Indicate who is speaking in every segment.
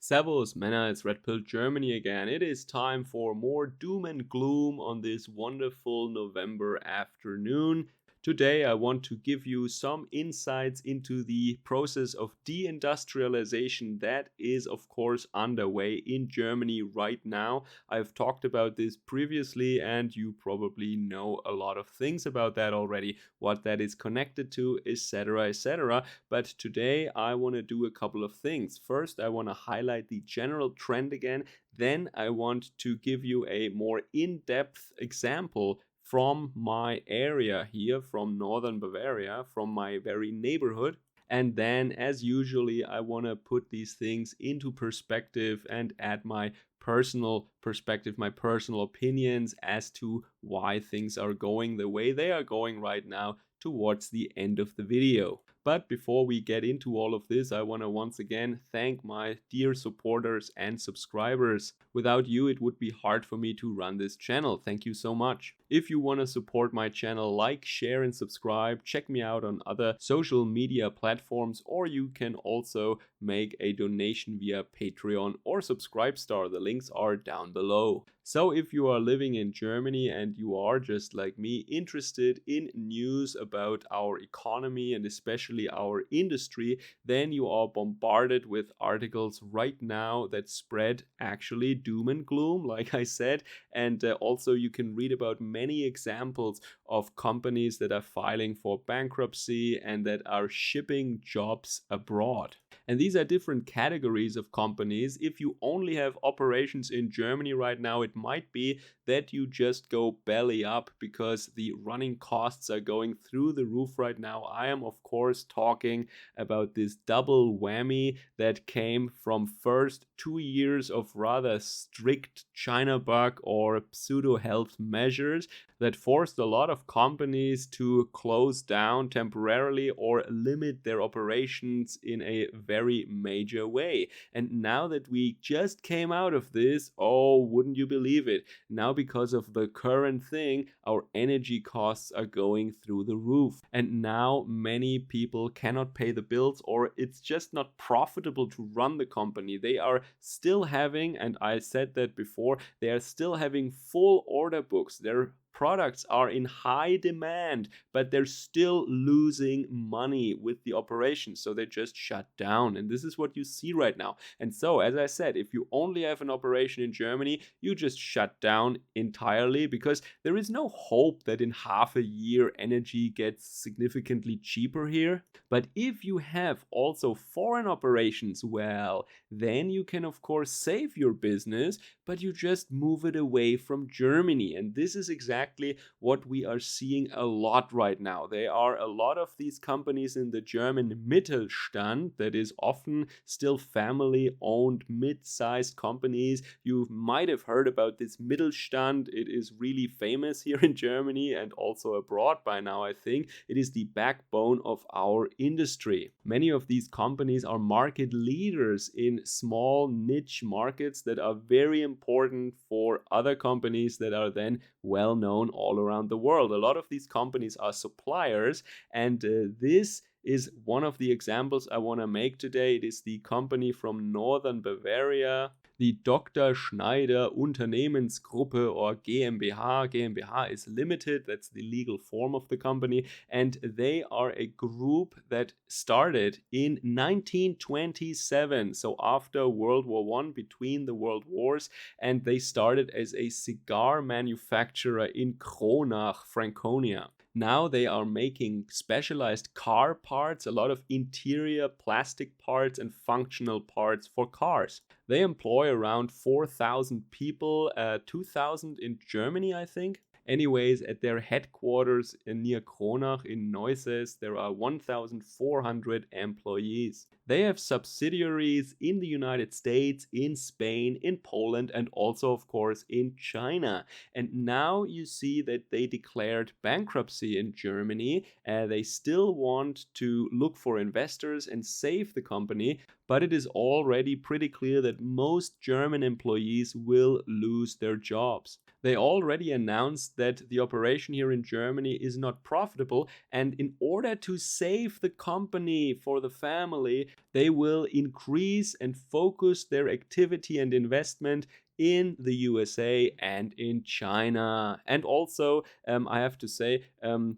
Speaker 1: Servus, Männer, it's Red Pill Germany again. It is time for more doom and gloom on this wonderful November afternoon. Today, I want to give you some insights into the process of deindustrialization that is, of course, underway in Germany right now. I've talked about this previously, and you probably know a lot of things about that already, what that is connected to, etc., etc. But today I want to do a couple of things. First, I want to highlight the general trend again. Then I want to give you a more in-depth example from my area here, from northern Bavaria, from my very neighborhood. And then, as usually, I want to put these things into perspective and add my personal perspective, my personal opinions as to why things are going the way they are going right now towards the end of the video. But before we get into all of this, I want to once again thank my dear supporters and subscribers. Without you, it would be hard for me to run this channel. Thank you so much. If you want to support my channel, like, share, and subscribe. Check me out on other social media platforms, or you can also make a donation via Patreon or Subscribestar. The links are down below. So if you are living in Germany and you are, just like me, interested in news about our economy and especially our industry, then you are bombarded with articles right now that spread actually doom and gloom, like I said. And also you can read about many examples of companies that are filing for bankruptcy and that are shipping jobs abroad. And these are different categories of companies. If you only have operations in Germany right now, it might be that you just go belly up because the running costs are going through the roof right now. I am, of course, talking about this double whammy that came from first 2 years of rather strict China bug or pseudo health measures that forced a lot of companies to close down temporarily or limit their operations in a very major way. And now that we just came out of this, oh, wouldn't you believe it? Now, because of the current thing, our energy costs are going through the roof. And now many people cannot pay the bills, or it's just not profitable to run the company. They are still having, and I said that before, they are still having full order books. Their products are in high demand, but they're still losing money with the operation, so they just shut down. And this is what you see right now. And so, as I said, if you only have an operation in Germany, you just shut down entirely, because there is no hope that in half a year energy gets significantly cheaper here. But if you have also foreign operations, well, then you can of course save your business, but you just move it away from Germany. And this is exactly what we are seeing a lot right now. There are a lot of these companies in the German Mittelstand, that is often still family-owned mid-sized companies. You might have heard about this Mittelstand. It is really famous here in Germany and also abroad by now, I think. It is the backbone of our industry. Many of these companies are market leaders in small niche markets that are very important for other companies that are then well known all around the world. A lot of these companies are suppliers, and this is one of the examples I want to make today. It is the company from northern Bavaria, the Dr. Schneider Unternehmensgruppe, or GmbH. GmbH is limited, that's the legal form of the company, and they are a group that started in 1927, so after World War I, between the world wars, and they started as a cigar manufacturer in Kronach, Franconia. Now they are making specialized car parts, a lot of interior plastic parts and functional parts for cars. They employ around 4,000 people, 2,000 in Germany, I think. Anyways, at their headquarters near Kronach in Neuses, there are 1,400 employees. They have subsidiaries in the United States, in Spain, in Poland, and also, of course, in China. And now you see that they declared bankruptcy in Germany. They still want to look for investors and save the company, but it is already pretty clear that most German employees will lose their jobs. They already announced that the operation here in Germany is not profitable, and in order to save the company for the family, they will increase and focus their activity and investment in the USA and in China. And also, I have to say,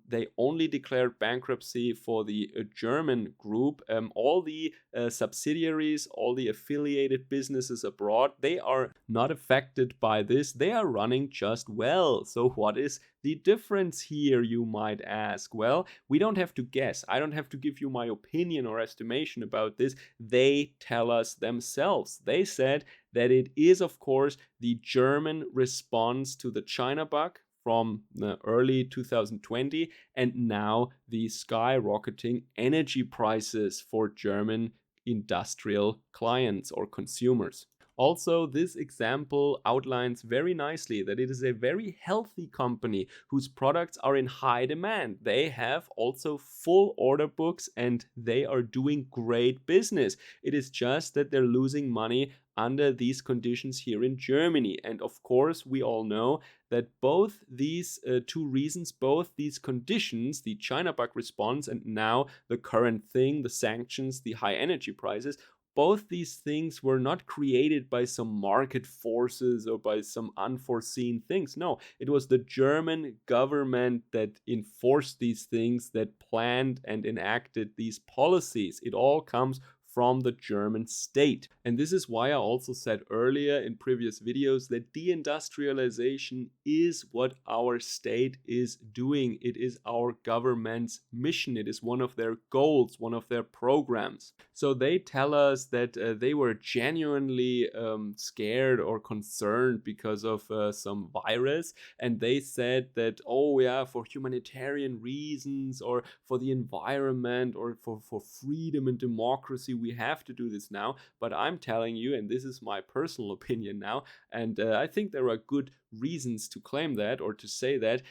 Speaker 1: they only declared bankruptcy for the German group. All the subsidiaries, all the affiliated businesses abroad, they are not affected by this. They are running just well. So, what is the difference here, you might ask? Well, we don't have to guess. I don't have to give you my opinion or estimation about this. They tell us themselves. They said that it is, of course, the German response to the China bug from the early 2020, and now the skyrocketing energy prices for German industrial clients or consumers. Also, this example outlines very nicely that it is a very healthy company whose products are in high demand. They have also full order books and they are doing great business. It is just that they're losing money under these conditions here in Germany. And of course, we all know that both these two reasons, both these conditions, the China bug response and now the current thing, the sanctions, the high energy prices, both these things were not created by some market forces or by some unforeseen things. No, it was the German government that enforced these things, that planned and enacted these policies. It all comes from the German state. And this is why I also said earlier in previous videos that deindustrialization is what our state is doing. It is our government's mission. It is one of their goals, one of their programs. So they tell us that they were genuinely scared or concerned because of some virus. And they said that, oh yeah, for humanitarian reasons or for the environment or for freedom and democracy, we have to do this now. But I'm telling you, and this is my personal opinion now, and I think there are good reasons to claim that or to say that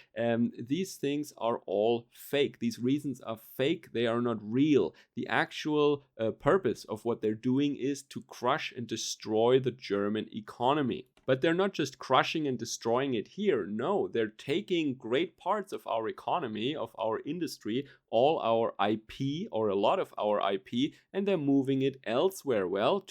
Speaker 1: these things are all fake. These reasons are fake. They are not real. The actual purpose of what they're doing is to crush and destroy the German economy. But they're not just crushing and destroying it here. No, they're taking great parts of our economy, of our industry, all our IP or a lot of our IP, and they're moving it elsewhere. Well,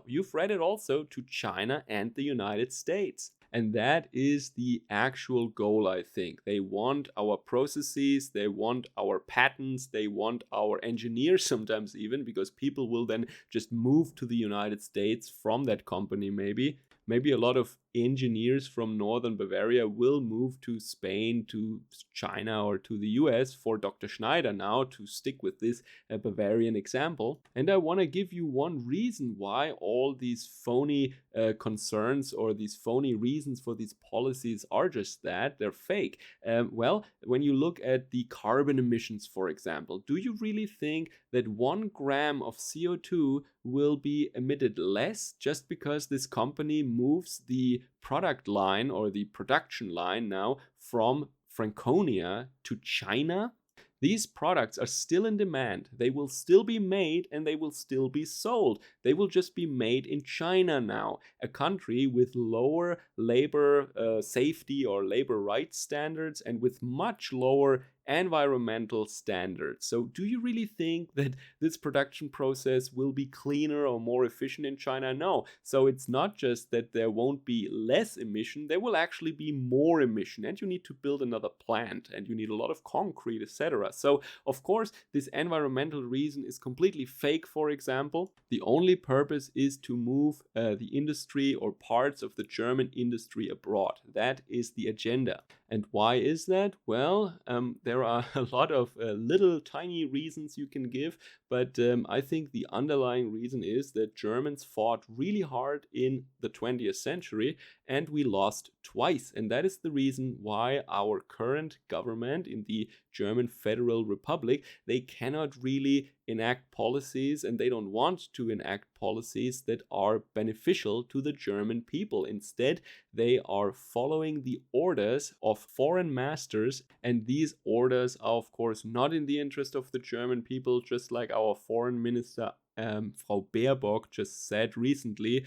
Speaker 1: you've read it also, to China and the United States. And that is the actual goal, I think. They want our processes, they want our patents, they want our engineers sometimes even, because people will then just move to the United States from that company maybe. Maybe a lot of engineers from northern Bavaria will move to Spain, to China, or to the US for Dr. Schneider now, to stick with this Bavarian example. And I want to give you one reason why all these phony concerns or these phony reasons for these policies are just that, they're fake. Well, when you look at the carbon emissions, for example, do you really think that 1 gram of CO2 will be emitted less just because this company moves the product line or the production line now from Franconia to China? These products are still in demand. They will still be made and they will still be sold. They will just be made in China now, a country with lower labor safety or labor rights standards and with much lower environmental standards. So do you really think that this production process will be cleaner or more efficient in China? No. So it's not just that there won't be less emission, there will actually be more emission, and you need to build another plant and you need a lot of concrete, etc. So of course this environmental reason is completely fake. For example, the only purpose is to move the industry or parts of the German industry abroad. That is the agenda. And why is that? Well, there are a lot of little tiny reasons you can give, but I think the underlying reason is that Germans fought really hard in the 20th century and we lost twice. And that is the reason why our current government in the German Federal Republic, they cannot really enact policies and they don't want to enact policies that are beneficial to the German people. Instead, they are following the orders of foreign masters, and these orders are of course not in the interest of the German people, just like our foreign minister Frau Baerbock just said recently,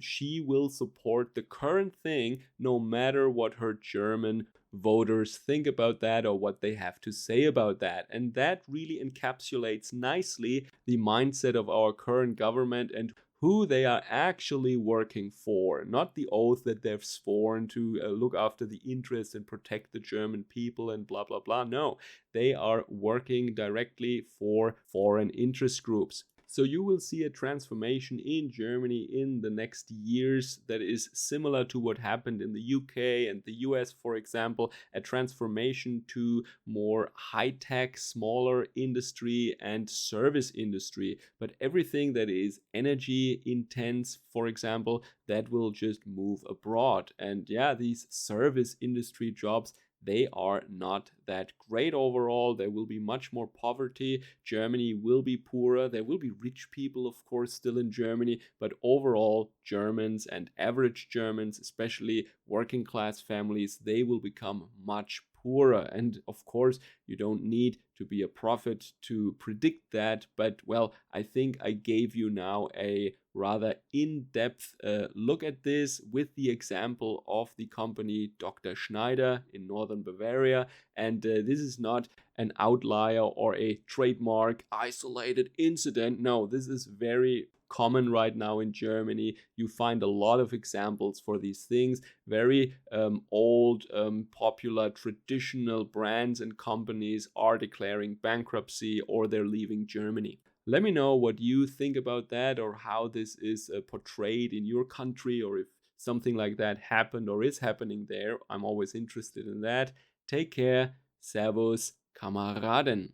Speaker 1: she will support the current thing no matter what her German voters think about that or what they have to say about that. And that really encapsulates nicely the mindset of our current government and who they are actually working for, not the oath that they've sworn to look after the interests and protect the German people and blah, blah, blah. No, they are working directly for foreign interest groups. So you will see a transformation in Germany in the next years that is similar to what happened in the UK and the US, for example, a transformation to more high-tech, smaller industry and service industry. But everything that is energy intense, for example, that will just move abroad. And yeah, these service industry jobs, they are not that great overall. There will be much more poverty. Germany will be poorer. There will be rich people, of course, still in Germany, but overall, Germans and average Germans, especially working class families, they will become much poorer. And of course, you don't need to be a prophet to predict that, but well, I think I gave you now a rather in-depth look at this with the example of the company Dr. Schneider in northern Bavaria. And this is not an outlier or a trademark isolated incident. No, this is very common right now in Germany. You find a lot of examples for these things. Very old, popular, traditional brands and companies are declaring bankruptcy or they're leaving Germany. Let me know what you think about that or how this is portrayed in your country or if something like that happened or is happening there. I'm always interested in that. Take care. Servus, Kameraden.